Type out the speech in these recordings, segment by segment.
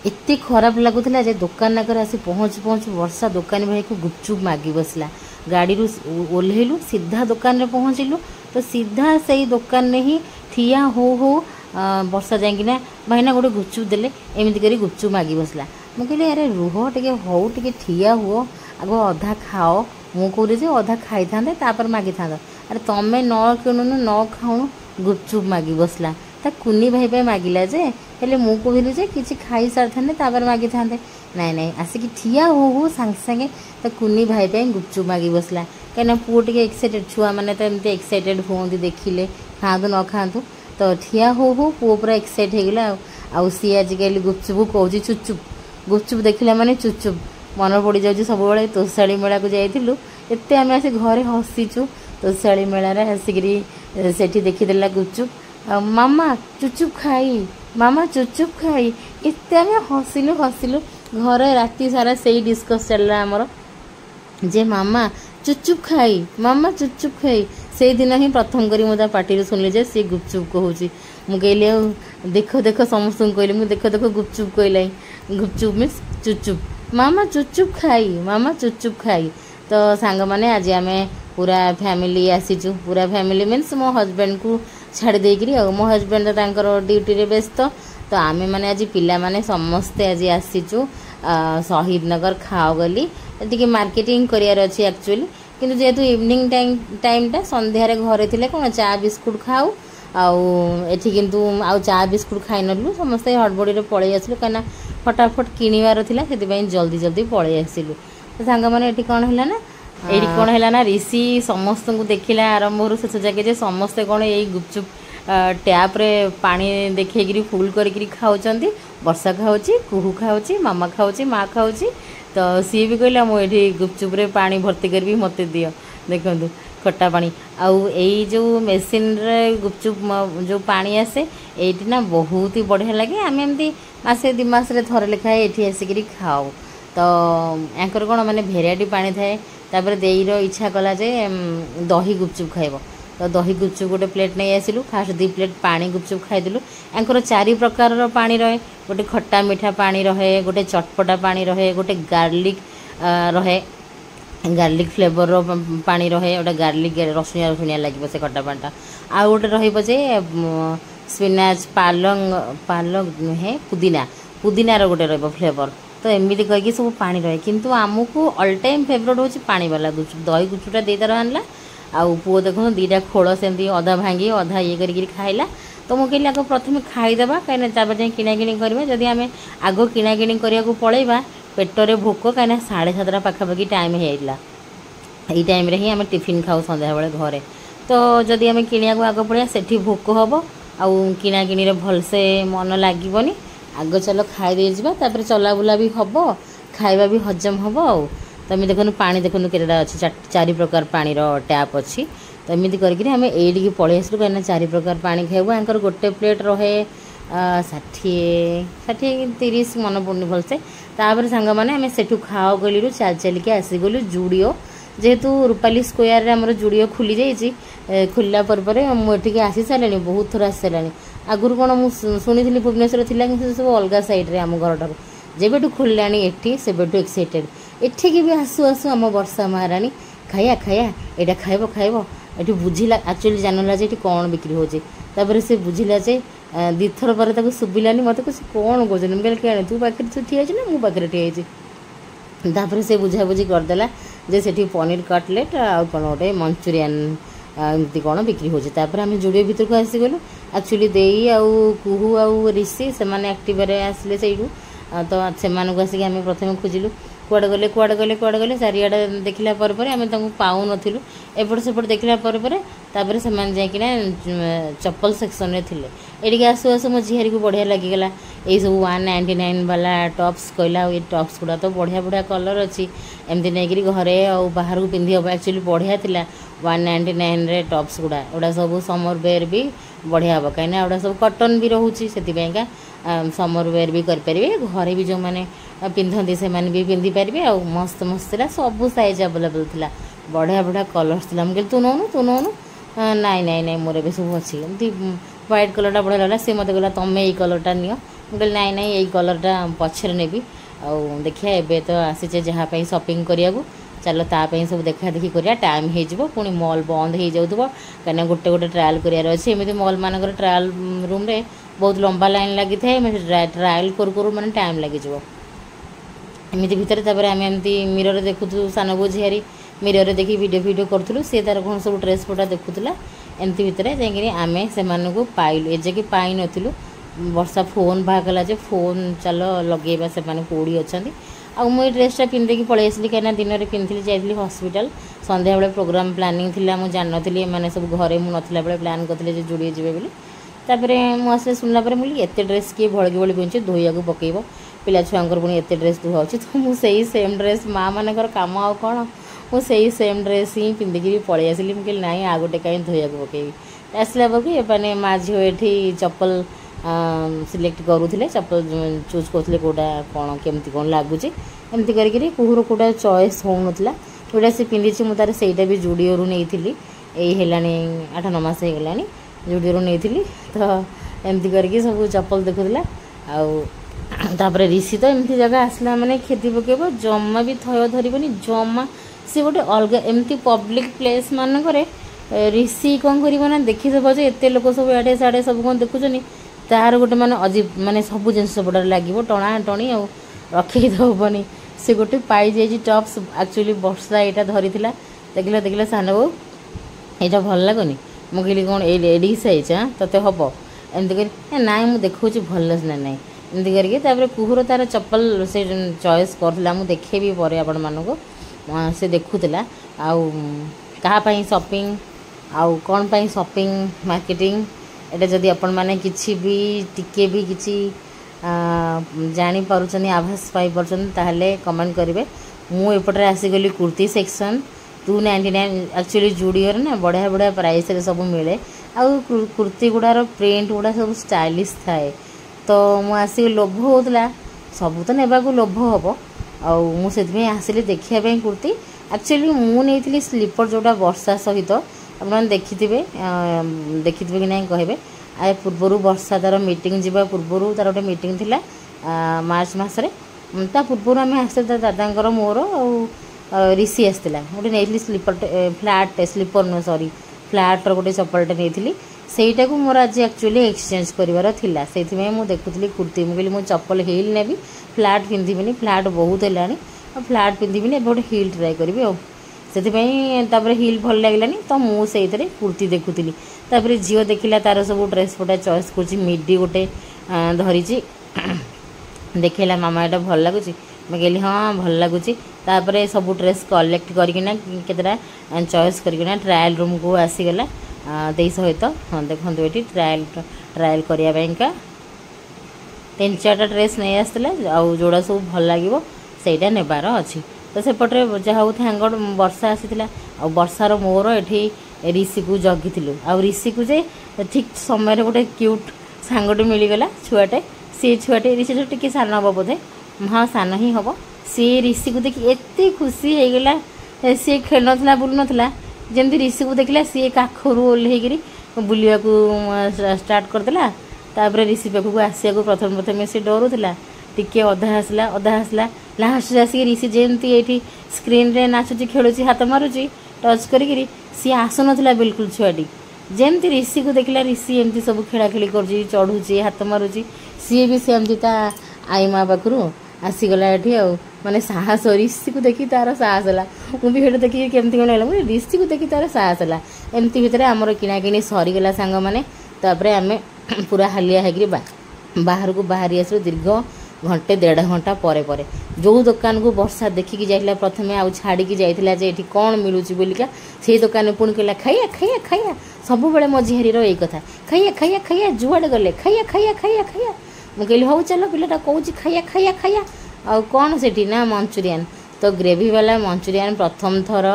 एते खराब लगुला जे दुकान आगे आसी पहुँच पहुँच वर्षा दुकानी भाई को गुपचुप मागी बसला। गाड़ी ओह्लैलु सीधा दुकान रे पहुँचलु तो सीधा से दुकान में ही ठिया हो वर्षा जाइकिना भाईना गोटे गुपचुप देले एमती करी गुपचुप मागी बसला। मुझे कहली अरे रुह टे हौ टे ठिया हुओ आग अधा खाओ मु कहली जे अधा खाई था मागी था। अरे तमें न किणुनु न खाऊनु गुपचुप मागी बसला। ता कुनी भाई पे मागिला जे हेले मु कहली जे किछि खाई सार था मागी था नाई नाई आसिक ठिया हो सांगे सांगे ता कुनी भाई पे गुपचुप मागी बसला। कहीं पुओ टे एक्साइटेड छुआ मैंने तो एमती एक्साइटेड हमें देखिले खातु न खातु तो ठिया हो पुओ पूरा एक्साइट होगला। आउ सी आजिकल गुपचुप कौच चुपचुप गुपचुप देखला माने चुपचुप मन पड़ जाऊँ सब तोषाड़ी मेला को जाइलु एत आम आस घरे हसीचु तोषाड़ी मेलार आसिकी सेठी देखीदेला गुपचुप मामा चुपचुप खाई मामा चुपचुप खाई एत आम हसिलु हसिलु घरे राति सारा से डिस्कस चलला आमर जे मामा चुपचुप खाई मामा चुपचुप खाई से दिन ही प्रथम करी मुझे पार्टी सुनली जे सी गुपचुप कहूँ मु कहली देख देख समस्त कहली मुझे देख देख गुपचुप कहला गुपचुप मीन्स चुपचुप मामा चुपचुप खाई मामा चुपचुप खाई। तो सांग माने आज आम पूरा फैमिली आसीचु पूरा फैमिली मीन्स मो हजबैंड को छाड़ी देकरी मो हजबैंड तो तांकर ड्यूटी रे व्यस्त तो आमे माने आज पिला माने समस्ते आज आसीचु शहीद नगर खाओ गली टी मार्केटिंग करियार अच्छी एक्चुअली किंतु जेहेतु इवनिंग टाइम संध्यारे घरे थिले कोन चा बिस्कुट खाऊ आठी किंतु आउ चा बिस्कुट खाई नलु समस्ते हड़बड़ी पलि आसलु कहीं फटाफट किणवार था से जल्दी जल्दी पलि आसलु। तो सांग मैंने ये कौन है ना ये कौन है ना ऋषि समस्त को देखला आरंभ शेष जाके समस्ते कौन यही गुपचुप टैप रे पानी देखी फुल करी खाऊँ वर्षा खाऊँची कुहू खाऊँची मामा खाऊँची माँ खाऊँची तो सी भी कहला मुझे गुपचुप रे पानी भर्ती करी मत दियो देखु खट्टा पानी आउ यही जो मेसीन रे गुपचुप जो पानी आसे ये ना बहुत ही बढ़िया लगे आम एमती मसे 2 मास थरे लेखाए ये आसिक खाऊ। तो यांकर कौन मैंने भेराइटी पानी थाए तापर देईर इच्छा कला जे दही गुपचुप खाइब तो दही गुपचुप गोटे प्लेट नहीं आसिलु फास्ट 2 प्लेट पानी गुपचुप खाईदेलु। यांकर 4 प्रकार पानी रहे गोटे खट्टा मीठा पानी रहे गोटे चटपटा पानी रहे गोटे गार्लिक रहे गार्लिक फ्लेवर रो पानी रहे गोटे गार्लिक रसुनिया रसुनिया लगे से खट्टा पानीटा आ गोटे रही स्पिनाच पालक नुहे पुदीना रो गोटे रही फ्लेवर तो एमती कहीकि सब पानी रहे किंतु आमको ऑल टाइम फेवरेट होची पानी वाला गुपचुप दही गुपचुपटा देतर आनला आउ पुओ देखो 2टा खोल सेमती अधा भांगी अधा ये करी खाइला। तो मुझे कहली आग प्रथम खाईदेवा कहीं जाए किणाकिणी करवा जदि आम आग किणाकिणी करने पलैबा पेटरे भोक कहीं 7:30 पाखापाखि टाइम होगा ये टाइम रे ही आम टिफिन खाऊ संध्या बेले घरे। तो जदि आम किणा को आग पड़िया सेठी भोक हम आउ किणाकिणी भलसे मन लगनी आग चल खाई जापर चला बुला भी हम खाଇବା भी हजम हम आउ। तो एम देखो पानी देखो केटा अच्छी 4 प्रकार पानी टैप अच्छी तो एमती करके आम ये पलि आसलु कहीं 4 प्रकार पानी खाइबू। आंकर गोटे प्लेट रहे 60-30 मन पड़नी भलसे तापर सांग मैंने आम सेठू खाओ गलु चल चलिके आसीगलु जुड़ियो जेहेतु रूपाली स्क्वायर आमर जुड़ियो खुली जाइए खुलला पर मुझे आसी सारे बहुत थर आसी सारे आगुरी कौन मुझे शुणी भुवनेश्वर थी सब अलग सैड्रे आम घर ठार जेबेठू खोलला एठी सेबेठू एक्साइटेड एठिकी भी आसू आसू आम वर्षा महाराणी खाया खाया यहाँ खाइब खाइब ये बुझिला एक्चुअली जानला जे कौन बिक्री होपर से बुझिला जे 2 थर पर शुभिलानी मत कौन कहते क्या तू पाखे ठिया ना मो पाखे ठिया से बुझाबुझी करदेला जे सेठी पनीर कटलेट आ कौन गोटे मंचूरियन एमती कौन बिक्री होपर आम जुड़ियो भीतर को आसीगलु एक्चुअली देई आउ कुहू आउ ऋषि से एक्टिव आसिले से तो से आसिक आम प्रथम खोजिलु कुआड़े गले कुआड़े गले कुआड़े गले चारिआडे देखला आम पाऊ नथिलु एपट सेपट देखला तापर से जाइकिना चप्पल सेक्शन रे थिले एटिके आसु आसु मो झीहारी को बढ़िया लगिगला ये सब 199 वाला टॉप्स कहला ये टॉप्स गुड़ा तो बढ़िया बढ़िया कलर अच्छी एमती नहीं घरे और बाहर को पिंधि हम एक्चुअली बढ़िया थिला 199 रे टॉप्स गुड़ा सब समर वेयर भी बढ़िया हम कहीं गुड़ा सब कॉटन भी रोचे से समर वेयर भी करें घरे भी जो मैंने पिंधती से भी पिंधि पारे आ मस्त मस्त सब साइज अवेलेबल थी बढ़िया बढ़िया कलर्स थी मुझे तू नौनु नाई नाई नाई मोर भी सब अच्छी एमती व्हाइट कलरटा बढ़िया लगा सी मत कहला तुम ये कलरटा नियो कहली नाई नाई यही कलरटा पछरे नेबी आउ देखिया एबे तो आसीचे जहाँ पे शॉपिंग करिया चलो तापाई सब देखा देखी करिया टाइम हो पुणी मॉल बंद हो जाऊँ कहीं गोटे गोटे ट्रायल करार अच्छे एमती मॉल मानक ट्रायल रूम रे बहुत लंबा लाइन लगी थाए ट्रायल करू मैंने टाइम लगे एमती भितर आम एमती मिरर देखु सान बो झियारी मिरर देखी वीडियो करूँ सी तार कौन सब ड्रेस पटा देखुला एमती भितर जाकि आम से पाइलु एजे कि पाई नथिलु वर्षा फोन बाहर जे फोन चल लगेगा से कौड़ी अच्छा आ मुझे ड्रेसटा पिंधे पलि आसली कहीं दिन में पिंधि जाइली हॉस्पिटल संध्या बेले प्रोग्राम प्लानिंग थी मुझे जान नी मैंने सब घरे मुझे नथिला बेले प्लान करते जुड़े जी बोली तापर मुझे शुणला मुझे एत ड्रेस किए भड़की भड़ी पिंधे धोइया पकेब पिला छुआर पुणी एत ड्रेस धुआची तो मुझे सेम ड्रेस माँ मानकर कम आ कौन मुझे सेम ड्रेस ही पिंधिकी पलि आसली मुझे ना आ गोटे कहीं धोइया पकेबी आसला बेलू मैंने माँ झील ये चप्पल सिलेक्ट करूँ चप्पल चूज करते कौटा कौन केमती कौन लगुच एमती करी कुहर कौटा चॉइस हो नाला जोटा सी पिंधि मुझे से भी जुडियो नहीं यही 8-9 मास होगा जुडियो नहीं तो एमती करके सब चप्पल देखुला आउे ऋषि तो एमती जगह आसला मैंने खेती पकेब जमा भी थय धरबनी जमा सी गोटे अलग एमती पब्लिक प्लेस मानक ऋषि कौन कर देखी सब एत लोक सब आड़े साड़े सब कौन देखुं तार गोटे माने अजीब माने सब जिनस पड़े लगे टणा टणी आ रखे दबनी से गोटे पाई जाइए टप्स एक्चुअली वर्षा यहाँ धरी देखला देखला सान बो यहाँ भल लगुनि मुझे कौन एडी सैज तोते हम एमती कर ना मुझे देखा भल ना ना एमती करके कुहर तार चप्पल से चॉइस करला मुझे देखेबी पर आपण मानक से देखुला आउ कहाँ शॉपिंग आउ कौन पाई शॉपिंग मार्केटिंग एटा जदि आपण माने किछि भी टिके भी किछि जानी पारुछनी आभास पाई परछन ताहले कमेंट करिवे मु एपटरे आसीगली कुर्ती सेक्शन 299 एक्चुअली जुडियो रे ना बढ़िया बढ़िया प्राइस रे सब मिले आ कुर्ती गुडार प्रिंट गुडा सब स्टाइलिश थाए तो मु आसी लोभ होतला सब तो नेबा को लोभ हबो आ मु सेति आसिले देखिया पे कुर्ती एक्चुअली मु नेइथिली स्लीपर जोटा वर्षा सहित आपने देखिथिबे कि नहीं कहबे आ पूर्वर वर्षा तार मीटिंग जीवा पूर्वर तार गोटे मीटिंग थिला मार्च मसरे ता पूर्वर आम आसते दादा मोर ऋषि आसला गोटे नहीं स्लीपर फ्लाट स्लीपर नुह सॉरी फ्लाटर गोटे चप्पलटे नहीं सहीटा को मोर आज एक्चुअली एक्सचेंज करार थिला से मुझे देखुली कुर्ती मुझे मुझे चप्पल हिल नेबी फ्लाट पिंधिबिनी फ्लाट बहुत है फ्लाट पिंधिबिनी गोटे हिल ट्राए करी से हिल भल लगलानी तो मुझे कुर्ती देखुली तापर झील देखला तार सब ड्रेस पटा चॉइस कर मिडी गोटे धरी देखला मामा यहाँ भल लगुच मैं कहली हाँ भल लगुच सब ड्रेस कलेक्ट करना केतटा चॉइस करना ट्रायल रूम को आसीगला दे सहित हाँ देखो ये ट्रायल करने 3-4टा ड्रेस नहीं आसला आउ जोड़ा सब भल लगे सहीटा नेबार अच्छी तो सेपटे जहाँ हो थैंक वर्षा आसीला आ वर्षार मोर ये ऋषि को जगिलु आ ऋषि को जे ठीक समय गोटे क्यूट सांगटे मिलगला छुआटे सी छुआटे ऋषि जो टी सान हम बोधे हाँ सान ही हम सी ऋषि को देखिए एत खुशी हो गला सी खेल ना बुलू नाला जमी ऋषि को देखला सी काखरू ओह्लैक बुलिया स्टार्ट करदेला तापर ऋषि पाखक आसिया प्रथम प्रथम सी डरुला टिके अधा आसला लास्ट आसिक ऋषि जमी ये स्क्रीन रे नाचुची खेलुची हाथ मारुची टच करी सी आसु नाला बिल्कुल छुआटी जमती ऋषि को देखला ऋषि एमती सब खेलाखेली कर चढ़ुची हाथ मारुची सी भी सेमती ता आई माँ पाखु आसीगला ये माने साहस ऋषि को देखी तार साहस है मुझे देखिए केमती कौन लगे ऋषि को देखी तार साहस है एमती भितर आमर किणाकिणी सरीगला सांग मैंने आम पूरा हालिया है बाहर को बाहरी आस दीर्घ घंटे 1.5 घंटा पर जो दुकान को वर्षा देखिकी जाइला प्रथम आउ छाड़ी जाइला जे एठी कौन मिलूची बोलिका से दुकान में पुणी कहला खाइया खाइया खाइया सब बेले मो झीहरीर यही कथा खाइया खाइया खाइया जुआड़े गले खाइया खाइया खाइया खाइया मुझे कहली हूँ चलो पिलाटा कौच खाइया खाइया खाइया आ कौन से ना मंचूरियन तो ग्रेवी वाला मंचूरियन प्रथम थर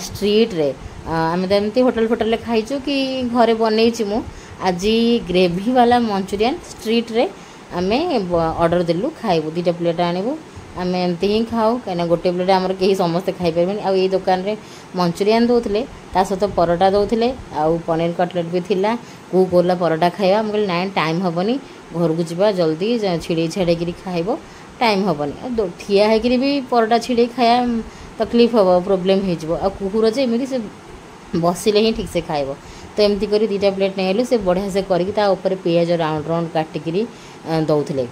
स्ट्रीट रे आम तो एमती होटल फोटल खाइचु कि घरे बनईची मु आज ग्रेवी वाला मंचूरियन स्ट्रीट रे आमे ऑर्डर देलु खाइबू 2टा प्लेट आनिबू आम एमती ही खाऊ कहीं गोटे प्लेट आम कहीं समस्ते खाईपर आउ ये दुकान रे मंचूरियन दौले ता सहित परोटा दौले आउ पनीर कटलेट भी थिला कौ कहला परोटा खाइबा मुझे नाइन टाइम हेनी घर को जा जल्दी छिड़े छाड़ी खाइब टाइम हेनी ठिया होकर भी परोटा छिड़े खाया तकलीफ हम प्रोब्लेम हो कुकुर जे एमती से बसिले ही ठीक से खाइब तो एमती कर 2टा प्लेट नहीं से बढ़िया से करके पियाज राउंड राउंड काटिकी दौले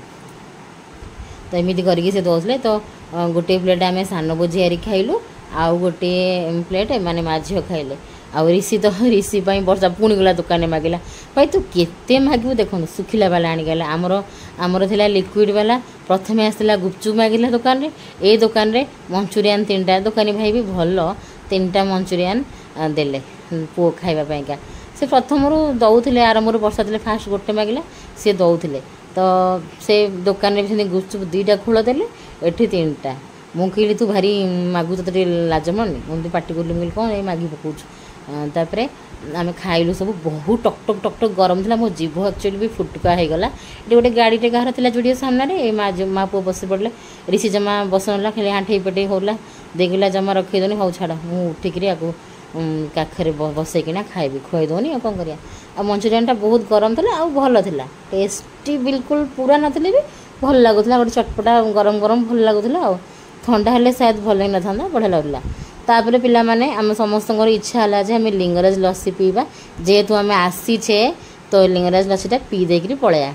तो एमती करके दौले तो गोटे प्लेट आम सान बुझियारी खाइलु आउ गोटे प्लेट माने माँ झील खाइले आउ ऋषि तो ऋषि वर्षा पुणी गला दुकान में मागिला भाई तू केते मागू देखो सुखिला वाला आनीगला आमर आमर थिला लिक्विड वाला प्रथमे आसला गुपचुप मागिला दुकान रे ए दुकान रे मंचूरियन 3टा दुकानी भाई भी भल 3टा मंचूरियन देले पुओ खाइबा से प्रथम दौले आरंभ वर्षा थे फास्ट गोटे मागिला सी दौले तो से दुकान में भी गुपचुप 2टा खोल देले एठी 3टा मु कहली तू भारी मागु तो लाज मनी मुझे पार्टी कर मुझे कौन ये मागी पकाऊँ तापर आम खाइलु सब बहुत टक टक टक टक गरम था मो जीभ एक्चुअली भी फुटका हो गला ये गोटे गाड़ीटे कहार था जुड़िए सामने माँ पुओ बस पड़े ऋषि जमा बसला खाली आंठे पेटे होला देखला जमा रखीदेनी हौ छाड़ मुझे उठिक आपको काखरे बसैकिना खाइबी खुआईदेनी कौन कर मंचूरियन बहुत गरम था आ भल था टेस्टी बिल्कुल पूरा नथिले भी भल लगुला गोटे चटपटा गरम गरम भल लगुला ठंडा हेले शायद भल ना था बढ़िया लगुला तापर पिला माने आम समस्त इच्छा है जे आम लिंगराज लस्सी पीवा जेहेतु आम आसीचे तो लिंगराज लस्सीटा पी देकर पलैया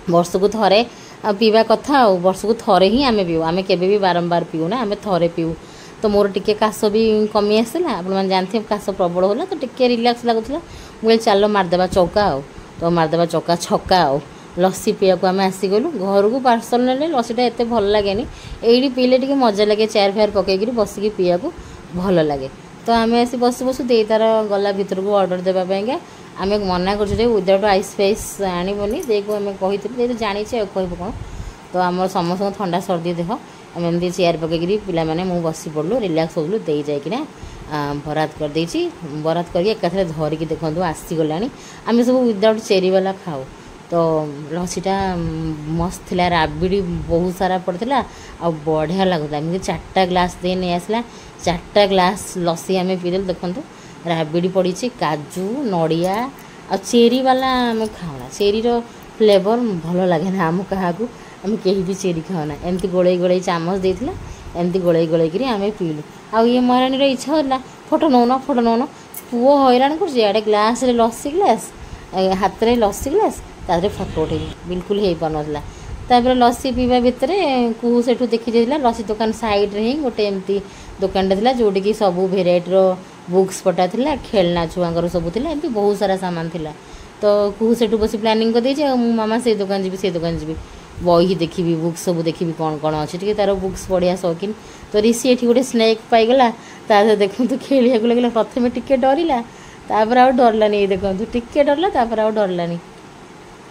वर्ष को थरे पीवा कथा वर्ष को थरे ही आम पीऊ आम केबे भी बारंबार पीऊ ना आम थरे पीऊ तो मोर टिके काश भी कमी आसला आपने जानते काश प्रबल होला तो टिके रिलैक्स लगुला मुझे चलो मारदेवा चौका तो मारदेवा चौका छक्का लस्सी पीवा को आम आसीगलु घर को पार्सल ने लस्सीटा एत भल लगे ये पीले टी मजा लगे चेयर फेयर पकईकि बसिकी पीवा को भल लगे तो आम आसी बसु बसु दे तार गला भर को ऑर्डर देवाई आम मना कर विदाउट आइस फाइस आणबनी दे को आम कही जानी कह कौन तो आम समस्त ठंडा सर्दी देह आम एमती चेयर पकईकि पिला माने मु बसी पड़लु रिलैक्स होलु दे जाइकिना बरात कर देछि बरात करके एकाथरे धरिकी देखंतु आसीगला आम सब विदाउट चेरी वाला खाऊ तो लस्सीटा मस्त थिला राबिड़ी बहुत सारा पड़ता आ बढ़िया लगुला मुझे 4टा ग्लास दे नहीं आसला 4टा ग्लास लस्सी आम पीदेल देखो राबिड़ी पड़ी काजू नड़िया आ चेरी वाला आम खाऊना चेरी फ्लेवर भल लगे ना आम क्या आम कहीं भी चेरी खाऊना एमती गोले गोले चामच देता एमती गोले गोले आम पीलु आ ये महारानी इच्छा होला फोटो नौन पुओ हैरान कर ग्लास लस्सी ग्लास हाथ में लस्सी ग्लास तादरे फोटो उठे बिल्कुल हो पार तापर लस्सी पीवा भितर कुहू से देखी जाइला लस्सी दुकान साइड रे ही गोटे एमती दुकानटा था जोटी की सब भेराइटर बुक्स पटा था खेलना छुआर सब था एमती बहुत सारा सामान थिला तो कुहू से बस प्लानिंग कर मामा से दुकान जी बही देखी बुक्स सब देखी कौन कौन अच्छे तार बुक्स पढ़िया शौकीन तो ऋषि ये गोटे स्नेक पाईगला तार देखु खेलिया लगे प्रथम टिके डरला तापर आ डरलानी देखो टिके डरला तापर आ डरलानी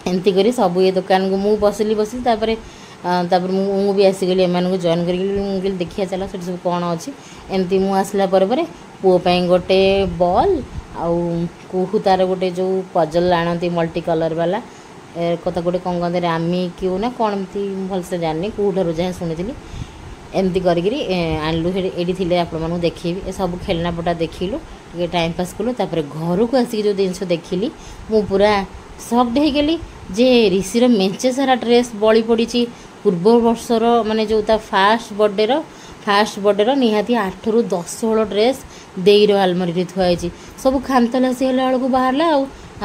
एमती करी सब ये दुकान को मुझे बसिली तापर मु भी आसीगली एम जॉइन कर देखिए चलो से सब कौन अच्छी एमती मुझे आसला पुओं गोटे बॉल आउ कुहू तार गोटे जो पजल आणती मल्टी कलर वाला कथा गोटे कौन कहते रामी क्यों ना कौन एमती भलसे जानी कौठार जहाँ शुणी एमती करी आणलु ये थी आपण देखी सब खेलना पटा देखिलु टे टाइम पास कलु तापर घर को आसिक जो जिन देखिली मु पूरा सक्ड हो गली जे ऋषिर मेंचे सारा ड्रेस बड़ी पड़ी पूर्व वर्षर माने जो फास्ट बर्थडे निहाती 8 ରୁ 10 हल ड्रेस देईर आलमारी थुआई सब खानतलासी है बेलू बाहर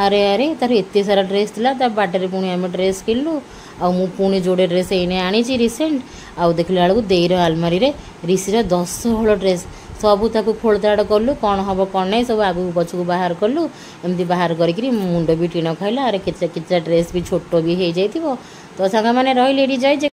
अरे अरे तार एत सारा ड्रेस था बाटे पुणी आम ड्रेस किणलु आउ पुणी जोड़े ड्रेस एने आनी रिसेंट आउ देखला बेलू देईर आलमारी ऋषिर 10 हल ड्रेस सबू ताक खोलताड़ कलु कौन हम कौन नहीं सब आगू पछक बाहर कलु एमती बाहर करी मुंड भी टीण खाइला अरे किचा ड्रेस भी छोट भी हो जाइए तो सांग मैंने रही जय